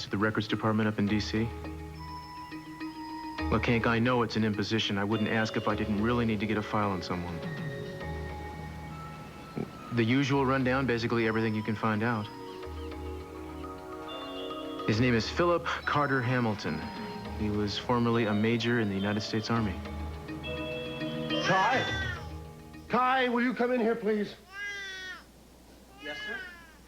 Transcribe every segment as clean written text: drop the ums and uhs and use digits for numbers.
to the records department up in D.C.? Look, Hank, I know it's an imposition. I wouldn't ask if I didn't really need to get a file on someone. The usual rundown, basically everything you can find out. His name is Philip Carter Hamilton. He was formerly a major in the United States Army. Kai? Kai, will you come in here, please? Yes, sir?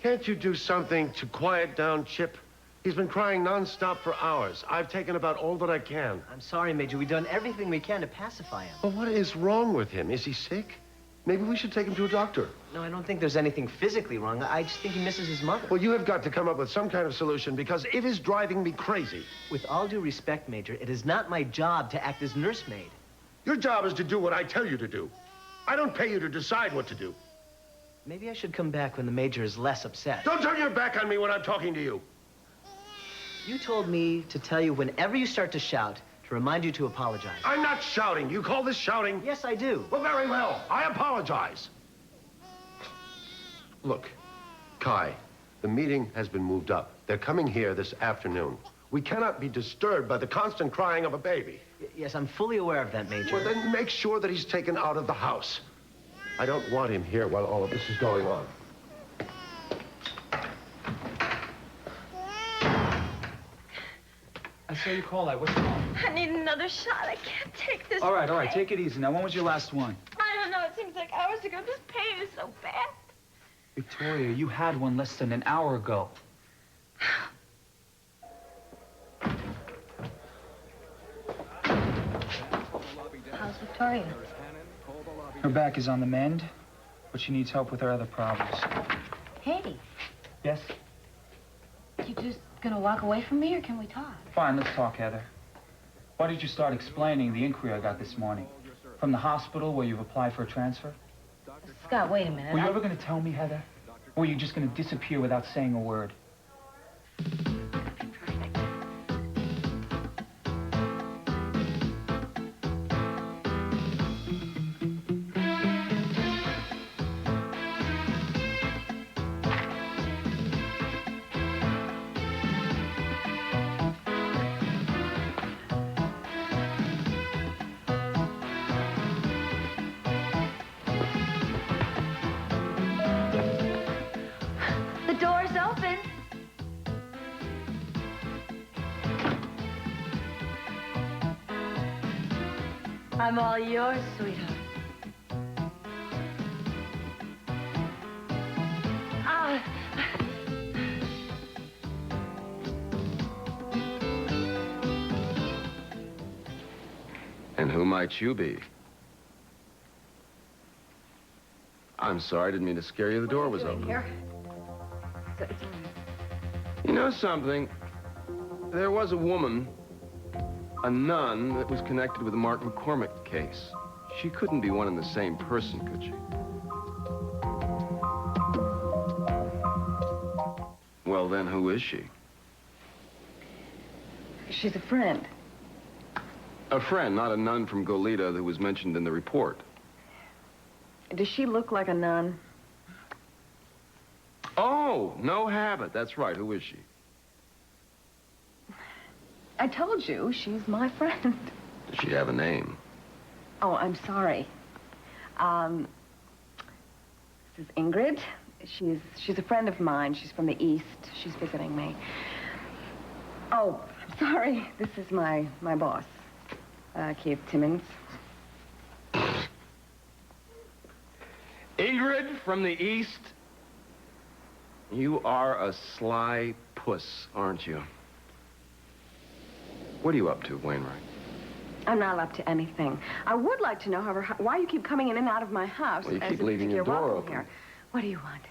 Can't you do something to quiet down Chip? He's been crying nonstop for hours. I've taken about all that I can. I'm sorry, Major. We've done everything we can to pacify him. Well, what is wrong with him? Is he sick? Maybe we should take him to a doctor. No, I don't think there's anything physically wrong. I just think he misses his mother. Well, you have got to come up with some kind of solution because it is driving me crazy. With all due respect, Major, it is not my job to act as nursemaid. Your job is to do what I tell you to do. I don't pay you to decide what to do. Maybe I should come back when the Major is less upset. Don't turn your back on me when I'm talking to you. You told me to tell you whenever you start to shout, to remind you to apologize. I'm not shouting. You call this shouting? Yes, I do. Well, very well. I apologize. Look, Kai, the meeting has been moved up. They're coming here this afternoon. We cannot be disturbed by the constant crying of a baby. Yes, I'm fully aware of that, Major. Well, then make sure that he's taken out of the house. I don't want him here while all of this is going on. I saw you call that. What's wrong? I need another shot. I can't take this. All right. Take it easy. Now, when was your last one? I don't know. It seems like hours ago. This pain is so bad. Victoria, you had one less than an hour ago. How's Victoria? Her back is on the mend, but she needs help with her other problems. Hey, Yes? you just gonna walk away from me, or can we talk? Fine, let's talk, Heather. Why did you start explaining the inquiry I got this morning? From the hospital where you've applied for a transfer? Scott, wait a minute. Were you ever going to tell me, Heather? Or were you just going to disappear without saying a word? The door's open. I'm all yours, sweetheart. Ah. And who might you be? I'm sorry, I didn't mean to scare you. The door was open. Here? You know something? There was a woman, a nun, that was connected with the Mark McCormick case. She couldn't be one and the same person, could she? Well, then, who is she? She's a friend. A friend, not a nun from Goleta that was mentioned in the report. Does she look like a nun? Oh, no habit. That's right. Who is she? I told you, she's my friend. Does she have a name? Oh, I'm sorry. This is Ingrid. She's a friend of mine. She's from the East. She's visiting me. Oh, I'm sorry. This is my boss, Keith Timmons. Ingrid from the East? You are a sly puss, aren't you? What are you up to, Wainwright? I'm not up to anything. I would like to know, however, why you keep coming in and out of my house. Well, you as keep if leaving your you're door welcome open. Here. What do you want?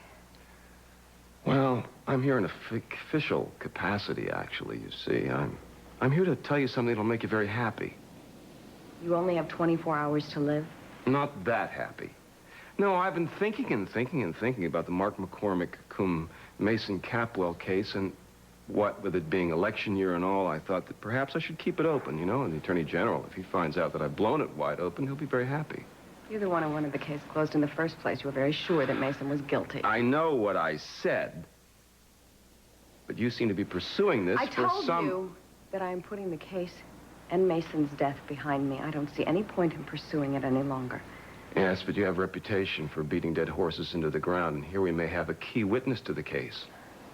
Well, I'm here in a official capacity, actually, you see. I'm here to tell you something that'll make you very happy. You only have 24 hours to live? Not that happy. No, I've been thinking and thinking and thinking about the Mark McCormick cum Mason Capwell case, and what with it being election year and all, I thought that perhaps I should keep it open, you know, and the Attorney General, if he finds out that I've blown it wide open, he'll be very happy. You're the one who wanted the case closed in the first place. You were very sure that Mason was guilty. I know what I said. But you seem to be pursuing this I for told some... you that I am putting the case and Mason's death behind me. I don't see any point in pursuing it any longer. Yes, but you have a reputation for beating dead horses into the ground, and here we may have a key witness to the case,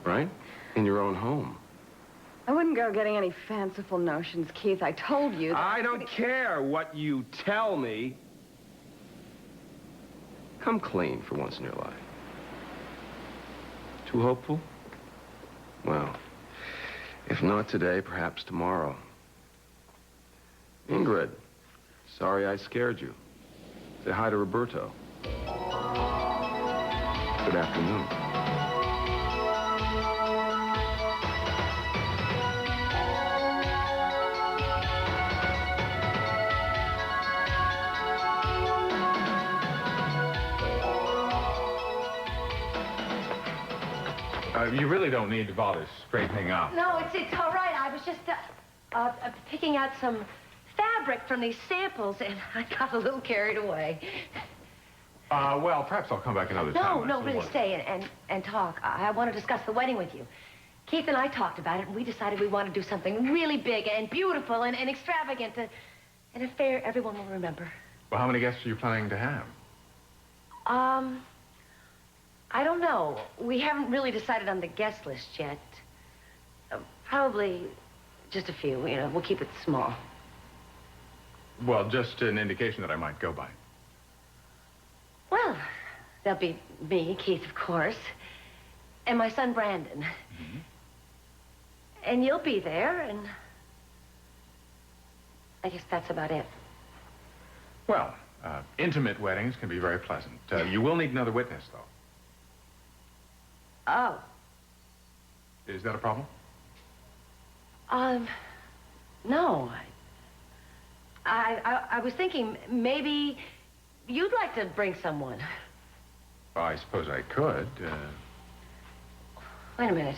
right? In your own home. I wouldn't go getting any fanciful notions, Keith. I told you that I don't care what you tell me. Come clean for once in your life. Too hopeful? Well, if not today, perhaps tomorrow. Ingrid, sorry I scared you. Say hi to Roberto. Good afternoon. You really don't need to bother straightening up. No, it's all right. I was just picking out some fabric from these samples, and I got a little carried away. Well, perhaps I'll come back another time. No, really stay and talk. I want to discuss the wedding with you. Keith and I talked about it, and we decided we want to do something really big and beautiful and extravagant, an affair everyone will remember. Well, how many guests are you planning to have? I don't know. We haven't really decided on the guest list yet. Probably just a few, you know. We'll keep it small. Well, just an indication that I might go by. Well, there'll be me, Keith, of course, and my son, Brandon. Mm-hmm. And you'll be there, and I guess that's about it. Well, intimate weddings can be very pleasant. You will need another witness, though. Oh. Is that a problem? No. I was thinking maybe you'd like to bring someone. Well, I suppose I could. Wait a minute.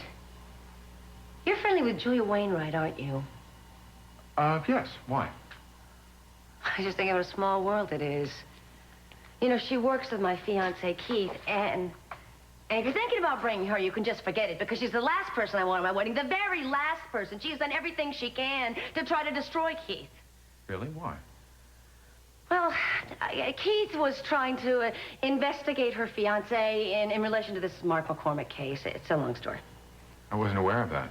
You're friendly with Julia Wainwright, aren't you? Yes. Why? I just think what a small world it is. You know, she works with my fiancé, Keith, and if you're thinking about bringing her, you can just forget it, because she's the last person I want at my wedding, the very last person. She has done everything she can to try to destroy Keith. Really? Why? Well, Keith was trying to investigate her fiancé in relation to this Mark McCormick case. It's a long story. I wasn't aware of that.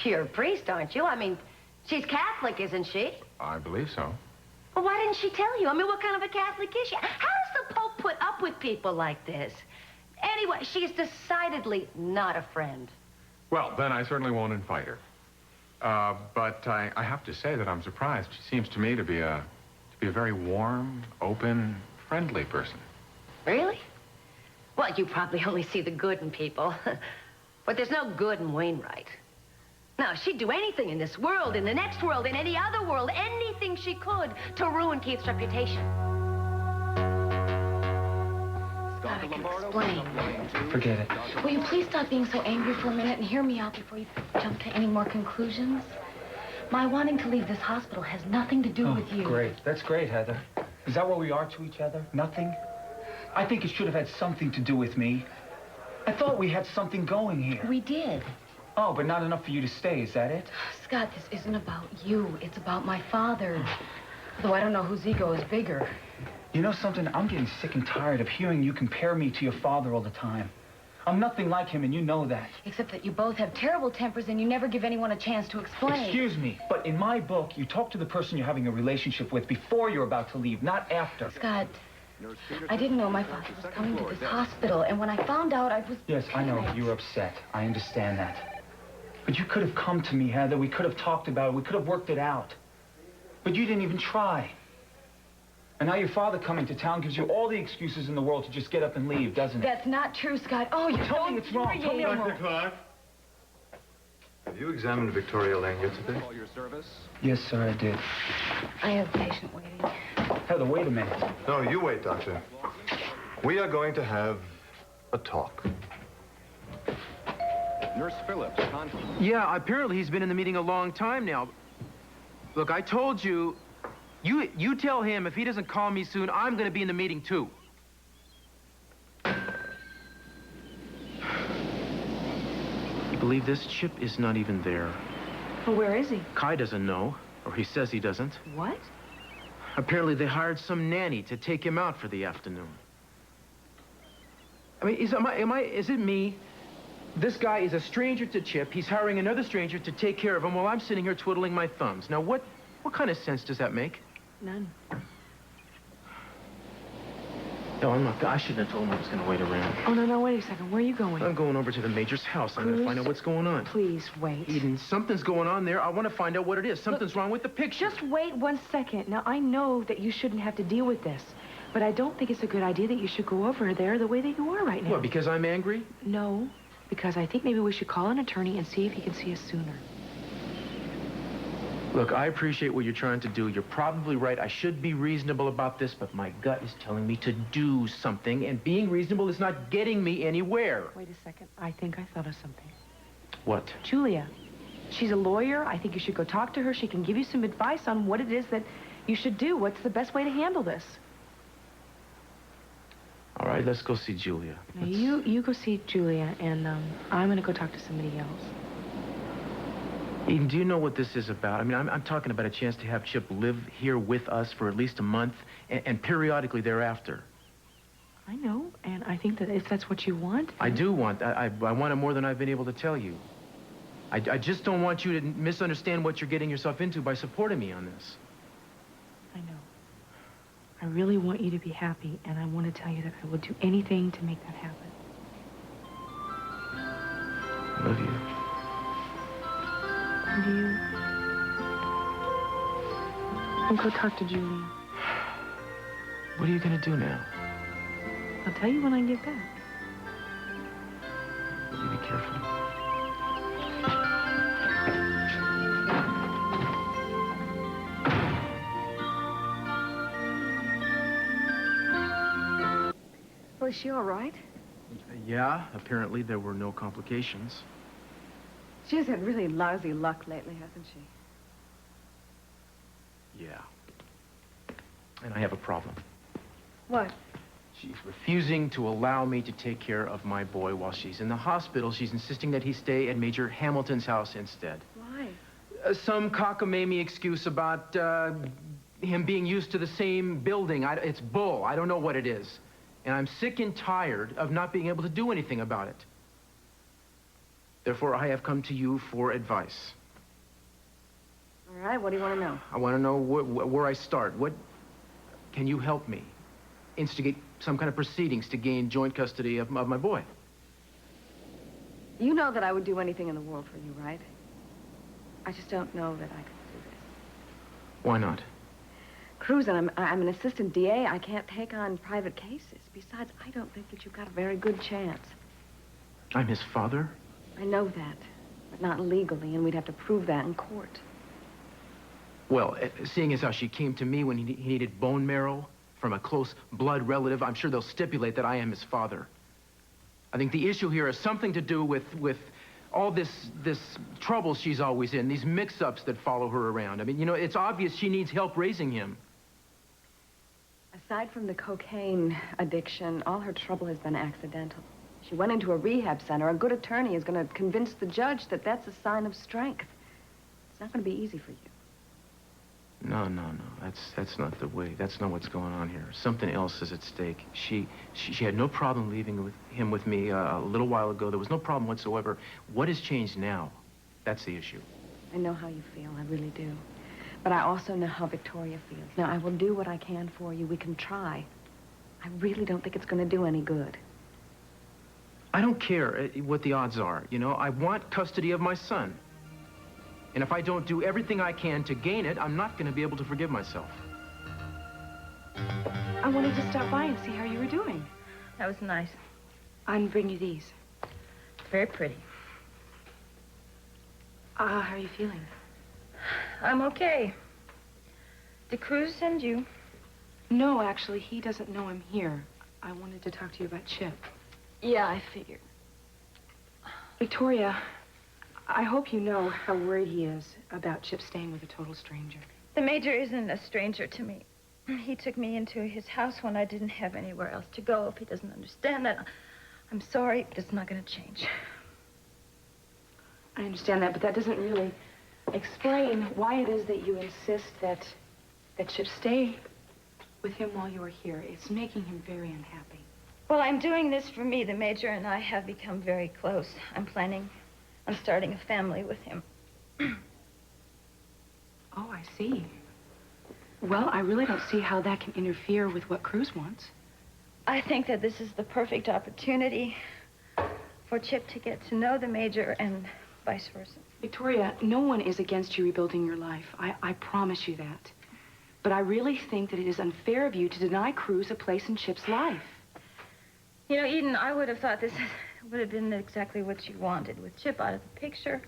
You're a priest, aren't you? I mean, she's Catholic, isn't she? I believe so. Well, why didn't she tell you? I mean, what kind of a Catholic is she? How does the Pope put up with people like this? Anyway, she's decidedly not a friend. Well, then I certainly won't invite her. But I have to say that I'm surprised. She seems to me to be a very warm, open, friendly person. Really? Well, you probably only see the good in people. But there's no good in Wainwright. No, she'd do anything in this world, in the next world, in any other world, anything she could to ruin Keith's reputation. Scott, I can explain. Forget it. Will you please stop being so angry for a minute and hear me out before you jump to any more conclusions? My wanting to leave this hospital has nothing to do with you. Great. That's great, Heather. Is that what we are to each other? Nothing? I think it should have had something to do with me. I thought we had something going here. We did. Oh, but not enough for you to stay, is that it? Scott, this isn't about you. It's about my father. Though I don't know whose ego is bigger. You know something? I'm getting sick and tired of hearing you compare me to your father all the time. I'm nothing like him, and you know that. Except that you both have terrible tempers, and you never give anyone a chance to explain. Excuse me, but in my book, you talk to the person you're having a relationship with before you're about to leave, not after. Scott, I didn't know my father was coming to this hospital, and when I found out, I was... Yes, I know. You were upset. I understand that. But you could have come to me, Heather. We could have talked about it. We could have worked it out. But you didn't even try. And now your father coming to town gives you all the excuses in the world to just get up and leave, doesn't it? That's not true, Scott. Oh, you Tell me it's wrong. Tell me I'm wrong. Clark, have you examined Victoria Lane yet today? Yes, sir, I did. I have a patient waiting. Heather, wait a minute. No, you wait, Doctor. We are going to have a talk. Nurse Phillips, Yeah, apparently he's been in the meeting a long time now. Look, I told you, you tell him if he doesn't call me soon, I'm going to be in the meeting too. believe this? Chip is not even there. Well, where is he? Kai doesn't know, or he says he doesn't. What? Apparently they hired some nanny to take him out for the afternoon. I mean, is it me? This guy is a stranger to Chip. He's hiring another stranger to take care of him while I'm sitting here twiddling my thumbs. Now, what kind of sense does that make? None. No, I shouldn't have told him I was going to wait around. Oh, no, wait a second. Where are you going? I'm going over to the Major's house. I'm going to find out what's going on. Please, wait. Eden, something's going on there. I want to find out what it is. Something's wrong with the picture. Just wait 1 second. Now, I know that you shouldn't have to deal with this, but I don't think it's a good idea that you should go over there the way that you are right now. What, because I'm angry? No, because I think maybe we should call an attorney and see if he can see us sooner. Look, I appreciate what you're trying to do. You're probably right. I should be reasonable about this, but my gut is telling me to do something, and being reasonable is not getting me anywhere. Wait a second. I think I thought of something. What? Julia. She's a lawyer. I think you should go talk to her. She can give you some advice on what it is that you should do. What's the best way to handle this? All right, let's go see Julia. Now, you go see Julia, and I'm going to go talk to somebody else. Eden, do you know what this is about? I mean, I'm talking about a chance to have Chip live here with us for at least a month and periodically thereafter. I know, and I think that if that's what you want... I do want. I want it more than I've been able to tell you. I just don't want you to misunderstand what you're getting yourself into by supporting me on this. I know. I really want you to be happy, and I want to tell you that I will do anything to make that happen. I love you. Do you? I'll go talk to Julia. What are you going to do now? I'll tell you when I get back. You be careful. Well, is she all right? Yeah, apparently there were no complications. She has had really lousy luck lately, hasn't she? Yeah. And I have a problem. What? She's refusing to allow me to take care of my boy while she's in the hospital. She's insisting that he stay at Major Hamilton's house instead. Why? Some cockamamie excuse about him being used to the same building. It's bull. I don't know what it is. And I'm sick and tired of not being able to do anything about it. Therefore, I have come to you for advice. All right, what do you want to know? I want to know where I start. Can you help me? Instigate some kind of proceedings to gain joint custody of my boy. You know that I would do anything in the world for you, right? I just don't know that I could do this. Why not? Cruz, and I'm an assistant DA. I can't take on private cases. Besides, I don't think that you've got a very good chance. I'm his father? I know that, but not legally, and we'd have to prove that in court. Well, seeing as how she came to me when he needed bone marrow from a close blood relative, I'm sure they'll stipulate that I am his father. I think the issue here has something to do with all this trouble she's always in, these mix-ups that follow her around. I mean, you know, it's obvious she needs help raising him. Aside from the cocaine addiction, all her trouble has been accidental. She went into a rehab center. A good attorney is going to convince the judge that that's a sign of strength. It's not going to be easy for you. No. That's not the way. That's not what's going on here. Something else is at stake. She had no problem leaving him with me a little while ago. There was no problem whatsoever. What has changed now? That's the issue. I know how you feel. I really do. But I also know how Victoria feels. Now, I will do what I can for you. We can try. I really don't think it's going to do any good. I don't care what the odds are, you know. I want custody of my son. And if I don't do everything I can to gain it, I'm not going to be able to forgive myself. I wanted to stop by and see how you were doing. That was nice. I'll bring you these. Very pretty. How are you feeling? I'm okay. Did Cruz send you? No, actually, he doesn't know I'm here. I wanted to talk to you about Chip. Yeah, I figured. Victoria, I hope you know how worried he is about Chip staying with a total stranger. The Major isn't a stranger to me. He took me into his house when I didn't have anywhere else to go. If he doesn't understand that, I'm sorry, but it's not going to change. I understand that, but that doesn't really explain why it is that you insist that Chip stay with him while you are here. It's making him very unhappy. Well, I'm doing this for me. The Major and I have become very close. I'm planning on starting a family with him. Oh, I see. Well, I really don't see how that can interfere with what Cruz wants. I think that this is the perfect opportunity for Chip to get to know the Major and vice versa. Victoria, no one is against you rebuilding your life. I promise you that. But I really think that it is unfair of you to deny Cruz a place in Chip's life. You know, Eden, I would have thought this would have been exactly what you wanted. With Chip out of the picture,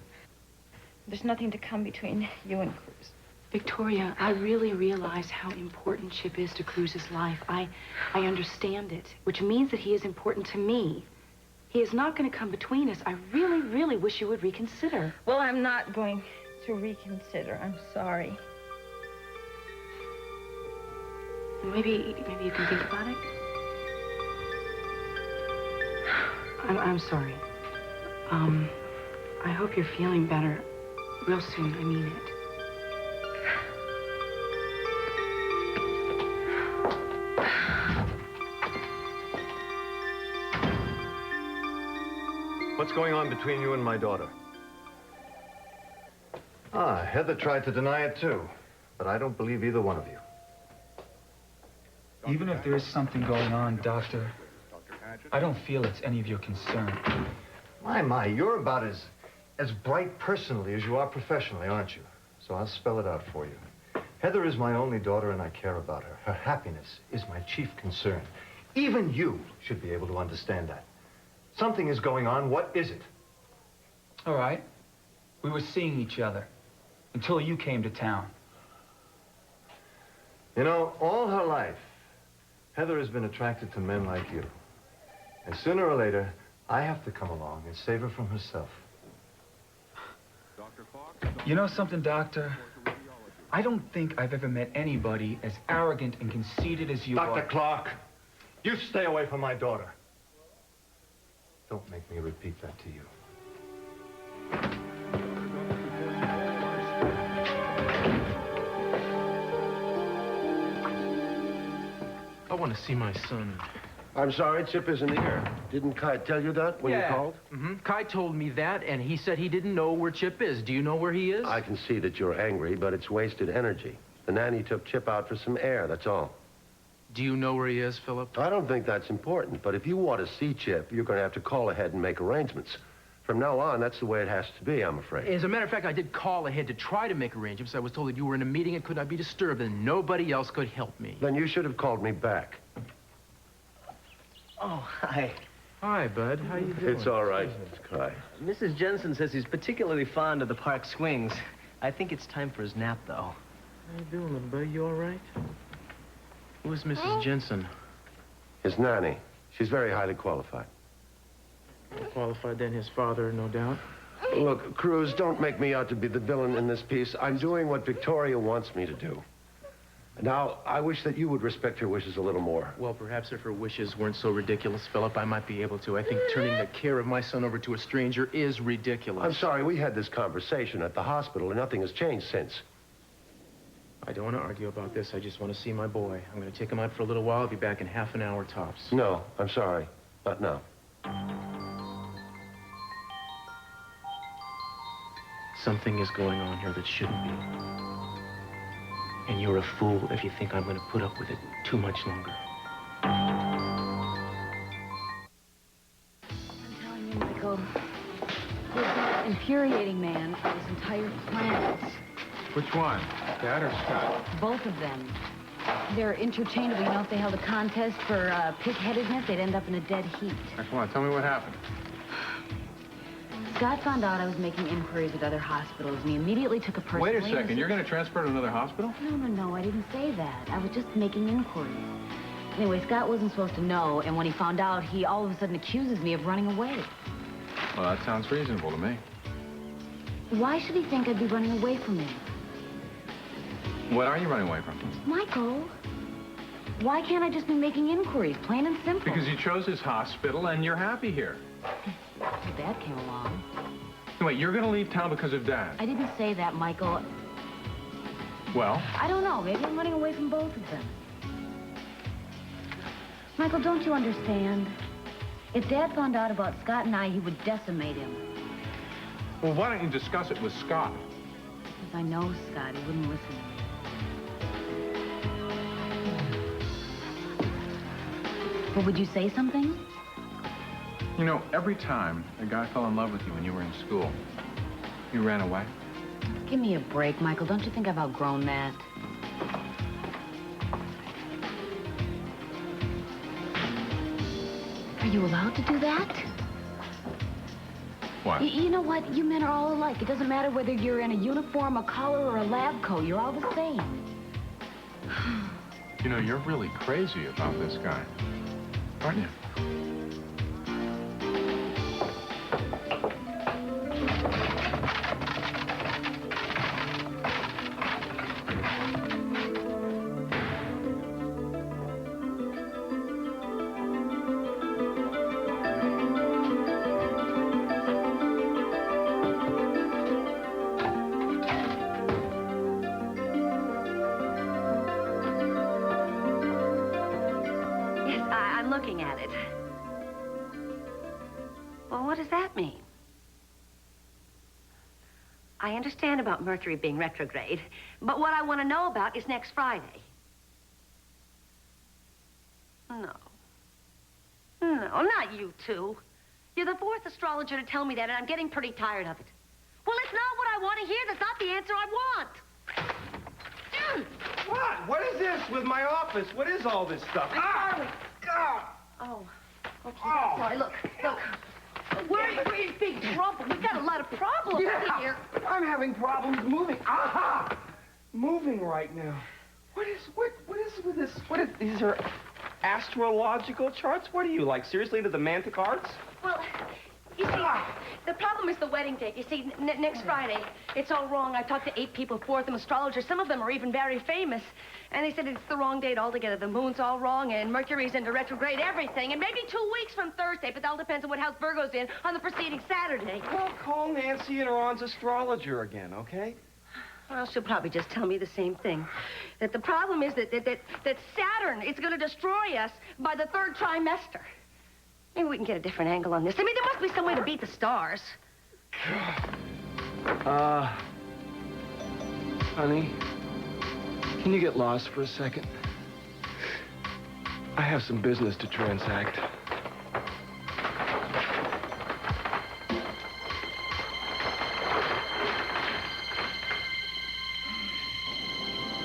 there's nothing to come between you and Cruz. Victoria, I really realize how important Chip is to Cruz's life. I understand it, which means that he is important to me. He is not going to come between us. I really, really wish you would reconsider. Well, I'm not going to reconsider. I'm sorry. Maybe you can think about it. I'm sorry. I hope you're feeling better real soon. I mean it. What's going on between you and my daughter? Heather tried to deny it too, but I don't believe either one of you. Even if there is something going on, Doctor, I don't feel it's any of your concern. My, you're about as bright personally as you are professionally, aren't you? So I'll spell it out for you. Heather is my only daughter, and I care about her. Her happiness is my chief concern. Even you should be able to understand that. Something is going on. What is it? All right. We were seeing each other until you came to town. You know, all her life, Heather has been attracted to men like you. And sooner or later, I have to come along and save her from herself. You know something, Doctor? I don't think I've ever met anybody as arrogant and conceited as you are. Dr. Clark, you stay away from my daughter. Don't make me repeat that to you. I want to see my son. I'm sorry, Chip isn't here. Didn't Kai tell you that when you called? Mm-hmm. Kai told me that, and he said he didn't know where Chip is. Do you know where he is? I can see that you're angry, but it's wasted energy. The nanny took Chip out for some air, that's all. Do you know where he is, Philip? I don't think that's important, but if you want to see Chip, you're going to have to call ahead and make arrangements. From now on, that's the way it has to be, I'm afraid. As a matter of fact, I did call ahead to try to make arrangements. I was told that you were in a meeting and could not be disturbed, and nobody else could help me. Then you should have called me back. Oh, hi. Hi, bud. How you doing? It's all right, Kai. Mrs. Jensen says he's particularly fond of the park swings. I think it's time for his nap, though. How you doing, little buddy? You all right? Who is Mrs. Jensen? His nanny. She's very highly qualified. More qualified than his father, no doubt. Look, Cruz, don't make me out to be the villain in this piece. I'm doing what Victoria wants me to do. Now, I wish that you would respect her wishes a little more. Well, perhaps if her wishes weren't so ridiculous, Philip, I might be able to. I think turning the care of my son over to a stranger is ridiculous. I'm sorry, we had this conversation at the hospital, and nothing has changed since. I don't want to argue about this. I just want to see my boy. I'm going to take him out for a little while. I'll be back in half an hour tops. No, I'm sorry. Not now. Something is going on here that shouldn't be. And you're a fool if you think I'm going to put up with it too much longer. I'm telling you, Michael, he's the most infuriating man on this entire planet. Which one? Dad or Scott? Both of them. They're interchangeable. You know, if they held a contest for pig-headedness, they'd end up in a dead heat. Now, come on, tell me what happened. Scott found out I was making inquiries at other hospitals, and he immediately took a personal... Wait a second, you're going to transfer to another hospital? No, I didn't say that. I was just making inquiries. Anyway, Scott wasn't supposed to know, and when he found out, he all of a sudden accuses me of running away. Well, that sounds reasonable to me. Why should he think I'd be running away from him? What are you running away from? Michael, why can't I just be making inquiries, plain and simple? Because you chose his hospital and you're happy here. Your dad came along. Wait, you're gonna leave town because of Dad? I didn't say that, Michael. Well? I don't know. Maybe I'm running away from both of them. Michael, don't you understand? If Dad found out about Scott and I, he would decimate him. Well, why don't you discuss it with Scott? Because I know Scott. He wouldn't listen to me. Well, would you say something? You know, every time a guy fell in love with you when you were in school, you ran away. Give me a break, Michael. Don't you think I've outgrown that? Are you allowed to do that? What? You know what? You men are all alike. It doesn't matter whether you're in a uniform, a collar, or a lab coat. You're all the same. You know, you're really crazy about this guy, aren't you? I understand about Mercury being retrograde, but what I want to know about is next Friday. No. No, not you two. You're the fourth astrologer to tell me that, and I'm getting pretty tired of it. Well, it's not what I want to hear. That's not the answer I want. What? What is this with my office? What is all this stuff? Sorry. Oh, okay. Oh. Sorry. Look. We're in big trouble. We've got a lot of problems here. I'm having problems moving. Aha! Moving right now. What is with this? These are astrological charts? What are you, like, seriously, into the mantic arts? Well, you see, the problem is the wedding date. You see, next Friday, it's all wrong. I talked to 8 people, 4 of them astrologers. Some of them are even very famous. And they said it's the wrong date altogether. The moon's all wrong, and Mercury's into retrograde, everything. And maybe 2 weeks from Thursday, but that all depends on what house Virgo's in on the preceding Saturday. Well, call Nancy and Ron's astrologer again, okay? Well, she'll probably just tell me the same thing. That the problem is that Saturn is going to destroy us by the 3rd trimester. Maybe we can get a different angle on this. I mean, there must be some way to beat the stars. Honey, can you get lost for a second? I have some business to transact.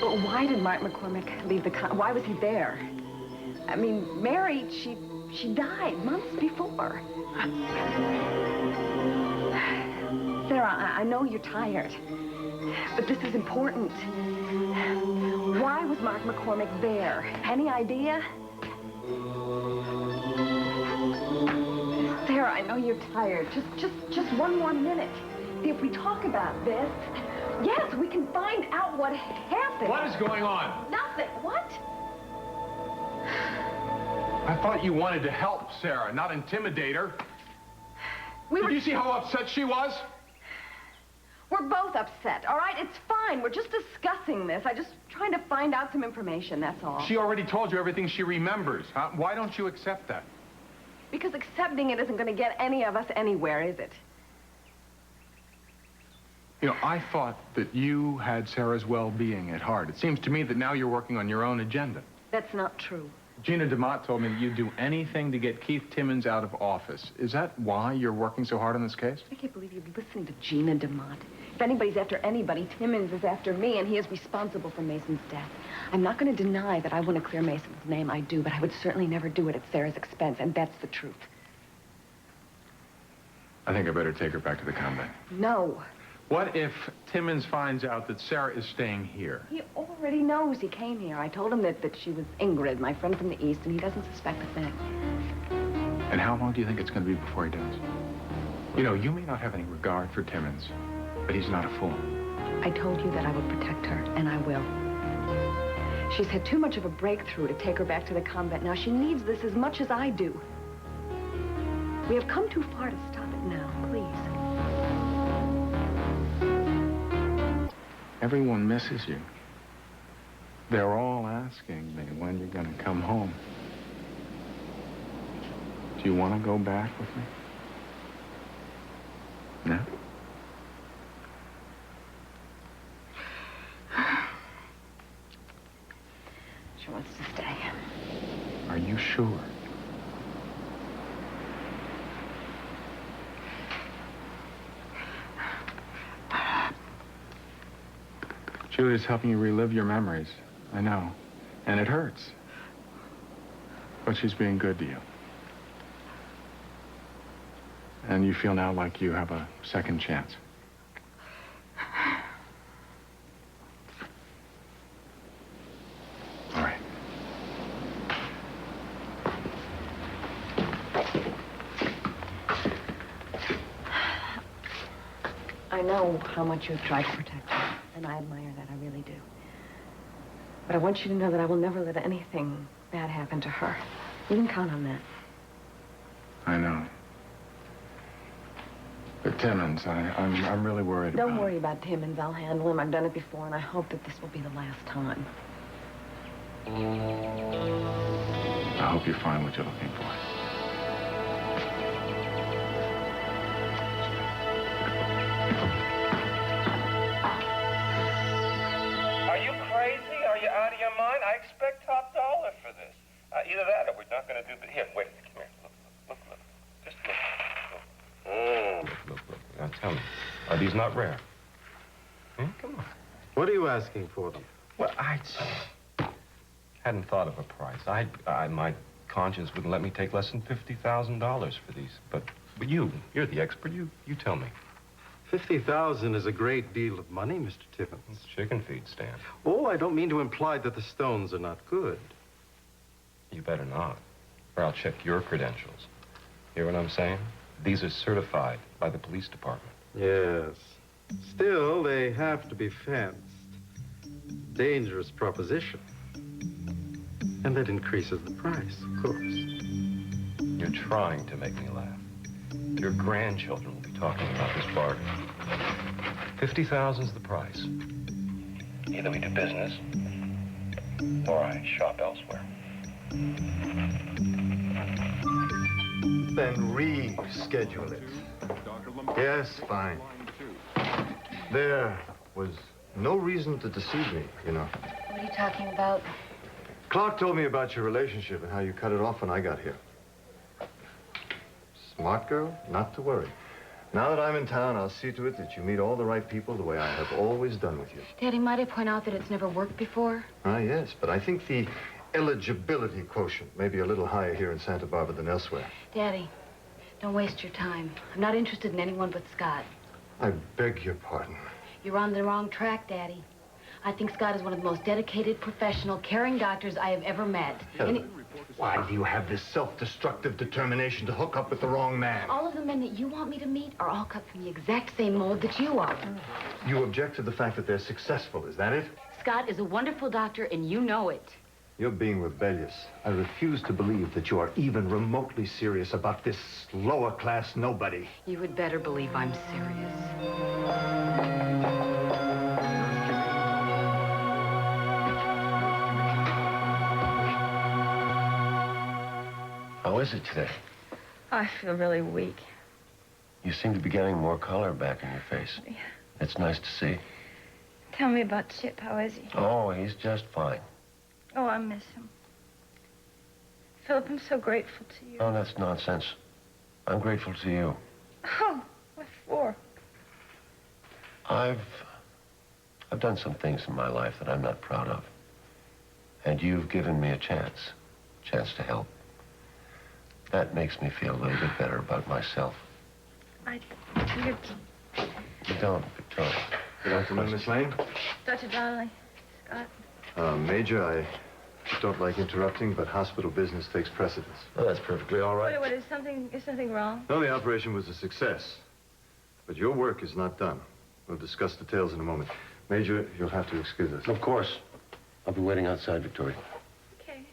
But why did Mark McCormick leave the why was he there? I mean, Mary, she died months before. Sarah, I know you're tired, but this is important. Why was Mark McCormick there? Any idea? Sarah, I know you're tired. Just one more minute. See, if we talk about this, yes, we can find out what happened. What is going on? Nothing. What? I thought you wanted to help Sarah, not intimidate her. Did you see how upset she was? We're both upset, all right? It's fine. We're just discussing this. I'm just trying to find out some information, that's all. She already told you everything she remembers. Huh? Why don't you accept that? Because accepting it isn't going to get any of us anywhere, is it? You know, I thought that you had Sarah's well-being at heart. It seems to me that now you're working on your own agenda. That's not true. Gina DeMott told me that you'd do anything to get Keith Timmons out of office. Is that why you're working so hard on this case? I can't believe you're listening to Gina DeMott. If anybody's after anybody, Timmons is after me, and he is responsible for Mason's death. I'm not going to deny that I want to clear Mason's name. I do, but I would certainly never do it at Sarah's expense, and that's the truth. I think I better take her back to the convent. No. What if Timmons finds out that Sarah is staying here? He already knows he came here. I told him that she was Ingrid, my friend from the East, and he doesn't suspect a thing. And how long do you think it's going to be before he does? You know, you may not have any regard for Timmons, but he's not a fool. I told you that I would protect her, and I will. She's had too much of a breakthrough to take her back to the convent. Now, she needs this as much as I do. We have come too far to stop it now, please. Everyone misses you. They're all asking me when you're going to come home. Do you want to go back with me? No? She wants to stay. Are you sure? Julia's helping you relive your memories. I know. And it hurts. But she's being good to you. And you feel now like you have a second chance. All right. I know how much you've tried to protect her, and I admire that, I really do. But I want you to know that I will never let anything bad happen to her. You can count on that. I know. But Timmons, I'm really worried about... Don't worry about Timmons. I'll handle him. I've done it before, and I hope that this will be the last time. I hope you find what you're looking for. Are you crazy? Are you out of your mind? I expect top dollar for this. Either that or we're not going to do the... Here, wait. Come here. Look. Just look. Look. Now tell me, are these not rare? Come on. What are you asking for them? Well, I hadn't thought of a price. My conscience wouldn't let me take less than $50,000 for these. But you're the expert. You tell me. $50,000 is a great deal of money, Mr. Timmons. It's chicken feed, Stan. Oh, I don't mean to imply that the stones are not good. You better not, or I'll check your credentials. Hear what I'm saying? These are certified by the police department. Yes. Still, they have to be fenced. Dangerous proposition. And that increases the price, of course. You're trying to make me laugh. Your grandchildren will be talking about this bargain. 50,000's the price. Either we do business, or I shop elsewhere. Then reschedule it. Yes, fine. There was no reason to deceive me, you know. What are you talking about? Clark told me about your relationship and how you cut it off when I got here. Smart girl, not to worry. Now that I'm in town, I'll see to it that you meet all the right people the way I have always done with you. Daddy, might I point out that it's never worked before? Ah, yes, but I think the eligibility quotient may be a little higher here in Santa Barbara than elsewhere. Daddy, don't waste your time. I'm not interested in anyone but Scott. I beg your pardon. You're on the wrong track, Daddy. I think Scott is one of the most dedicated, professional, caring doctors I have ever met. Why do you have this self-destructive determination to hook up with the wrong man? All of the men that you want me to meet are all cut from the exact same mold that you are. You object to the fact that they're successful, is that it? Scott is a wonderful doctor, and you know it. You're being rebellious. I refuse to believe that you are even remotely serious about this lower-class nobody. You had better believe I'm serious. How is it today? I feel really weak. You seem to be getting more color back in your face. Yeah. It's nice to see. Tell me about Chip. How is he? Oh, he's just fine. Oh, I miss him. Philip, I'm so grateful to you. Oh, that's nonsense. I'm grateful to you. Oh, what for? I've done some things in my life that I'm not proud of. And you've given me a chance to help. That makes me feel a little bit better about myself. You're... You don't, Victoria. Good afternoon, Miss Lane. Dr. Donnelly, Scott. Major, I don't like interrupting, but hospital business takes precedence. Oh, that's perfectly all right. What, is something wrong? No, the operation was a success. But your work is not done. We'll discuss details in a moment. Major, you'll have to excuse us. Of course. I'll be waiting outside, Victoria. Okay.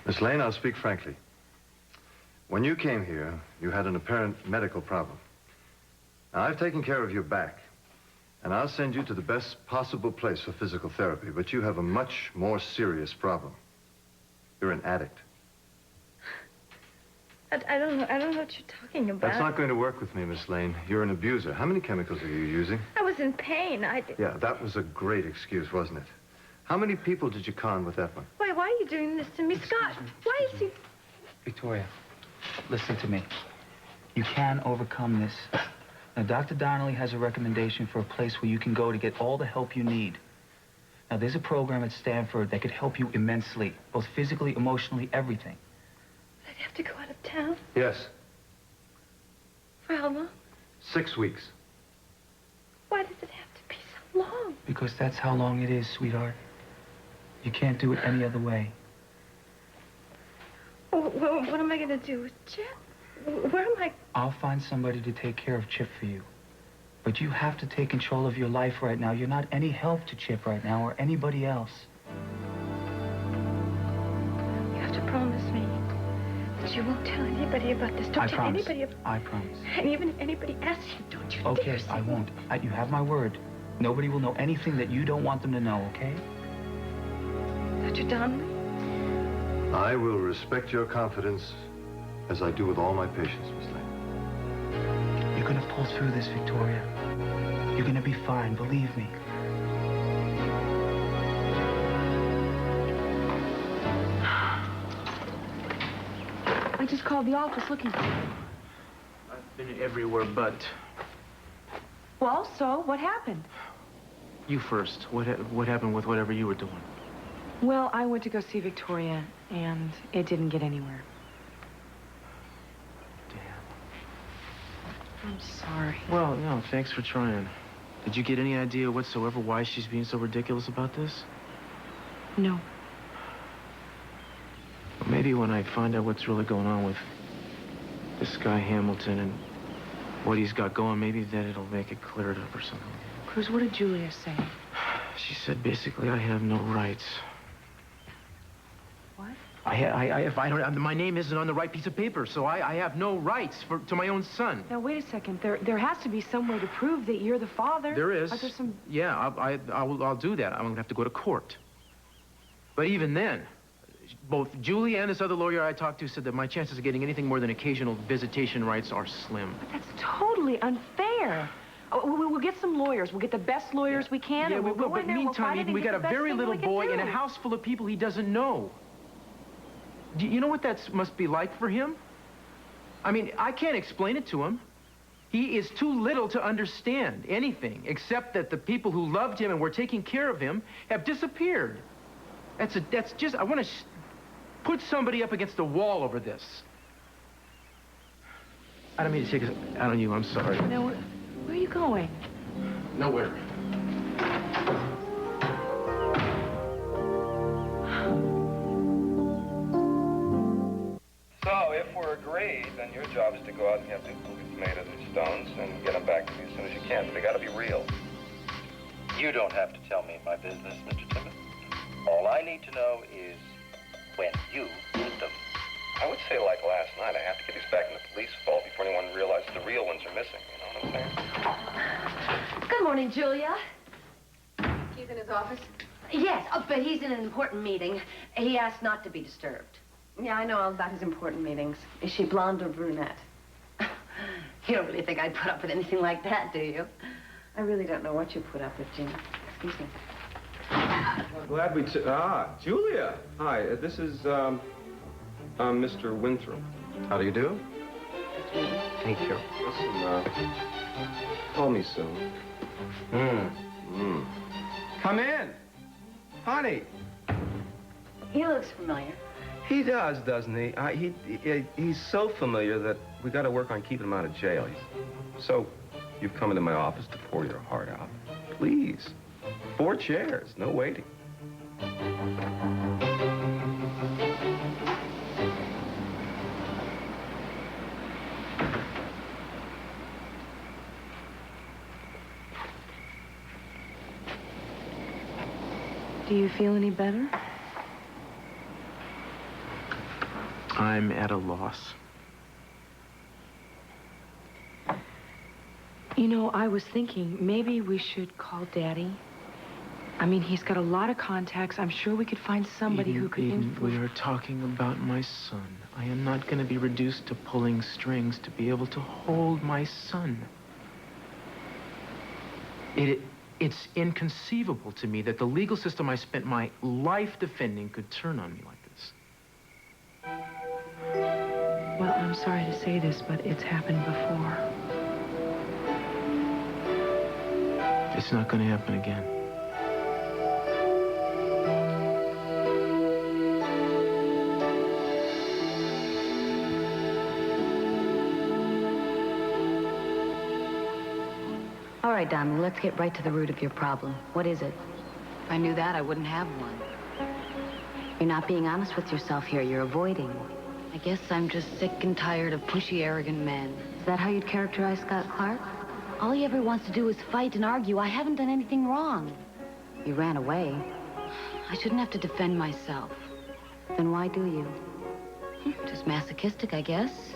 Miss Lane, I'll speak frankly. When you came here, you had an apparent medical problem. Now, I've taken care of your back, and I'll send you to the best possible place for physical therapy, but you have a much more serious problem. You're an addict. I don't know what you're talking about. That's not going to work with me, Miss Lane. You're an abuser. How many chemicals are you using? I was in pain. Yeah, that was a great excuse, wasn't it? How many people did you con with that one? Why are you doing this to me, Scott? Why is he... Victoria, listen to me. You can overcome this. Now, Dr. Donnelly has a recommendation for a place where you can go to get all the help you need. Now, there's a program at Stanford that could help you immensely, both physically, emotionally, everything. I'd have to go out of town? Yes. For how long? 6 weeks. Why does it have to be so long? Because that's how long it is, sweetheart. You can't do it any other way. What am I going to do with Chip? Where am I? I'll find somebody to take care of Chip for you. But you have to take control of your life right now. You're not any help to Chip right now or anybody else. You have to promise me that you won't tell anybody about this. Don't tell anybody about... I promise. And even if anybody asks you, don't you dare Okay, say I won't. You have my word. Nobody will know anything that you don't want them to know, okay? Dr. Donnelly? I will respect your confidence as I do with all my patients, Miss Lane. You're gonna pull through this, Victoria. You're gonna be fine, believe me. I just called the office looking for you. I've been everywhere but... Well, so, what happened? You first. What happened with whatever you were doing? Well, I went to go see Victoria, and it didn't get anywhere. Damn. I'm sorry. Well, no, thanks for trying. Did you get any idea whatsoever why she's being so ridiculous about this? No. Well, maybe when I find out what's really going on with this guy Hamilton and what he's got going, maybe then it'll make it cleared up or something. Cruz, what did Julia say? She said basically I have no rights. What? My name isn't on the right piece of paper, so I have no rights to my own son. Now, wait a second. There has to be some way to prove that you're the father. There is. Are there some... Yeah, I'll do that. I'm going to have to go to court. But even then, both Julie and this other lawyer I talked to said that my chances of getting anything more than occasional visitation rights are slim. But that's totally unfair. We'll get some lawyers. We'll get the best lawyers we can. Yeah, and we'll go but in there, meantime, we'll we got a very little boy in a house full of people he doesn't know. Do you know what that must be like for him? I mean, I can't explain it to him. He is too little to understand anything, except that the people who loved him and were taking care of him have disappeared. That's just, I want to put somebody up against the wall over this. I don't mean to take it out on you, I'm sorry. Now, where are you going? Nowhere. So, if we're agreed, then your job is to go out and get duplicates made of these stones and get them back to me as soon as you can. But they got to be real. You don't have to tell me my business, Mr. Timmons. All I need to know is when you did them. I would say like last night, I have to get these back in the police vault before anyone realizes the real ones are missing. You know what I'm saying? Good morning, Julia. He's in his office? Yes, but he's in an important meeting. He asked not to be disturbed. Yeah, I know all about his important meetings. Is she blonde or brunette? You don't really think I'd put up with anything like that, do you? I really don't know what you put up with, Gina. Excuse me. Glad we Julia. Hi, this is, Mr. Winthrop. How do you do? Thank you. Listen, call me soon. Come in. Honey. He looks familiar. He does, doesn't he? He's so familiar that we got to work on keeping him out of jail. So, you've come into my office to pour your heart out. Please. 4 chairs, no waiting. Do you feel any better? I'm at a loss. You know, I was thinking maybe we should call Daddy. I mean, he's got a lot of contacts. I'm sure we could find somebody who could Eden, we are talking about my son. I am not going to be reduced to pulling strings to be able to hold my son. It's inconceivable to me that the legal system I spent my life defending could turn on me like this. Well, I'm sorry to say this, but it's happened before. It's not going to happen again. All right, Don, let's get right to the root of your problem. What is it? If I knew that, I wouldn't have one. You're not being honest with yourself here. You're avoiding. I guess I'm just sick and tired of pushy, arrogant men. Is that how you'd characterize Scott Clark? All he ever wants to do is fight and argue. I haven't done anything wrong. You ran away. I shouldn't have to defend myself. Then why do you? Just masochistic, I guess.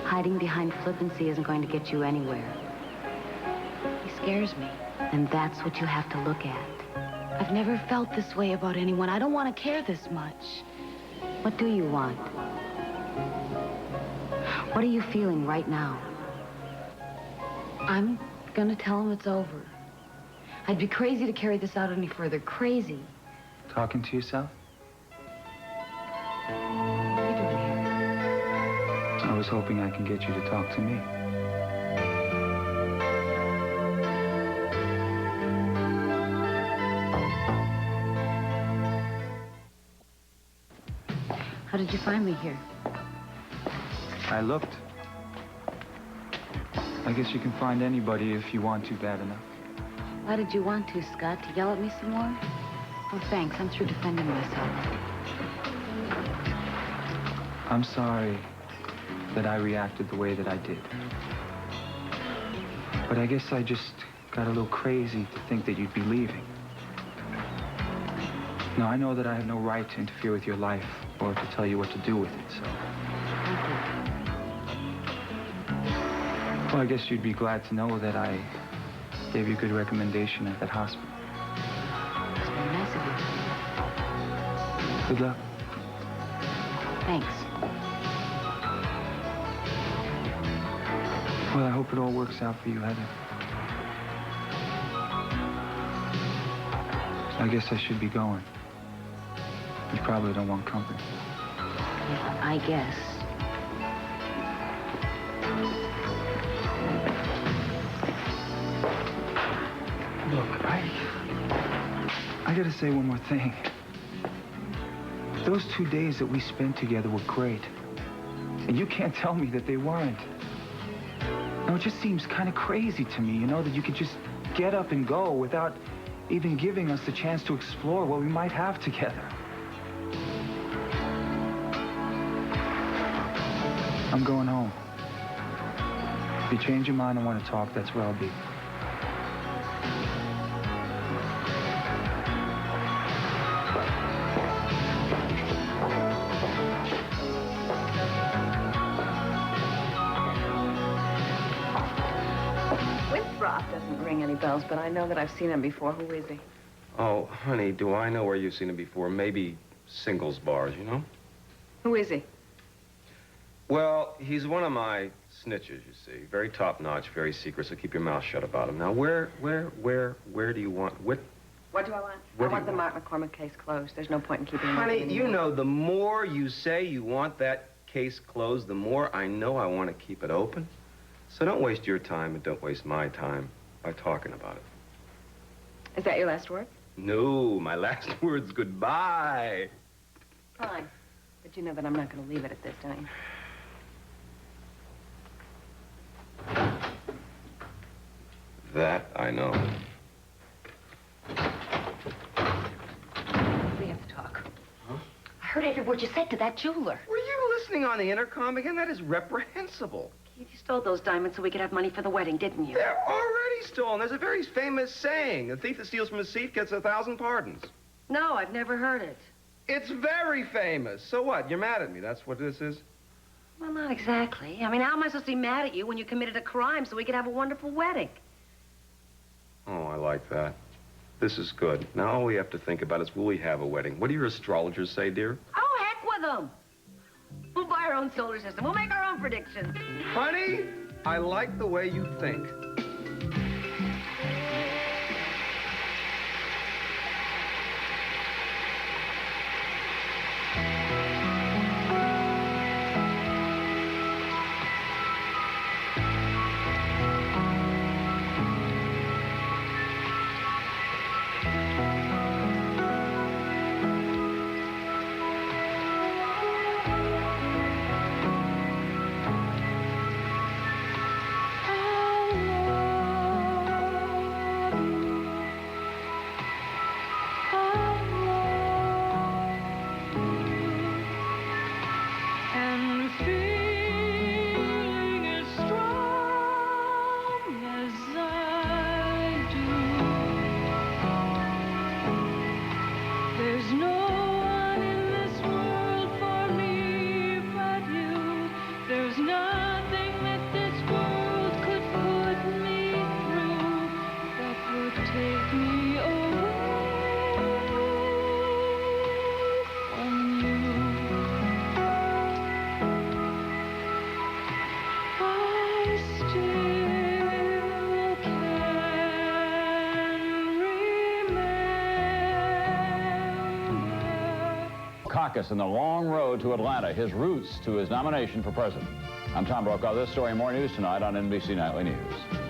Hiding behind flippancy isn't going to get you anywhere. He scares me. And that's what you have to look at. I've never felt this way about anyone. I don't want to care this much. What do you want? What are you feeling right now? I'm gonna tell him it's over. I'd be crazy to carry this out any further. Crazy. Talking to yourself? What are you doing here? I was hoping I can get you to talk to me. How did you find me here? I looked. I guess you can find anybody if you want to bad enough. Why did you want to, Scott? To yell at me some more? Oh, thanks. I'm through defending myself. I'm sorry that I reacted the way that I did. But I guess I just got a little crazy to think that you'd be leaving. Now, I know that I have no right to interfere with your life or to tell you what to do with it, so... Thank you. Well, I guess you'd be glad to know that I gave you a good recommendation at that hospital. It's very nice of you. Good luck. Thanks. Well, I hope it all works out for you, Heather. I guess I should be going. You probably don't want company. Yeah, I guess. Look, I gotta say one more thing. Those 2 days that we spent together were great. And you can't tell me that they weren't. No, it just seems kind of crazy to me, you know, that you could just get up and go without even giving us the chance to explore what we might have together. I'm going home. If you change your mind and want to talk, that's where I'll be. Winthrop doesn't ring any bells, but I know that I've seen him before. Who is he? Oh, honey, do I know where you've seen him before? Maybe singles bars, you know? Who is he? Well, he's one of my snitches, you see. Very top-notch, very secret, so keep your mouth shut about him. Now, where do you want... What do I want? I want the Mark McCormick case closed. There's no point in keeping him open Honey, you anymore. know, the more you say you want that case closed, the more I know I want to keep it open. So don't waste your time and don't waste my time by talking about it. Is that your last word? No, my last word's goodbye. Fine. But you know that I'm not going to leave it at this, don't you? That I know. We have to talk. Huh? I heard every word you said to that jeweler. Were you listening on the intercom again? That is reprehensible. Keith, you stole those diamonds so we could have money for the wedding, didn't you? They're already stolen. There's a very famous saying. The thief that steals from his seat gets 1,000 pardons. No, I've never heard it. It's very famous. So what? You're mad at me. That's what this is? Well, not exactly. I mean, how am I supposed to be mad at you when you committed a crime so we could have a wonderful wedding? Oh, I like that. This is good. Now all we have to think about is, will we have a wedding? What do your astrologers say, dear? Oh, heck with them. We'll buy our own solar system. We'll make our own predictions. Honey, I like the way you think. In the long road to Atlanta, his roots to his nomination for president. I'm Tom Brokaw. This story and more news tonight on NBC Nightly News.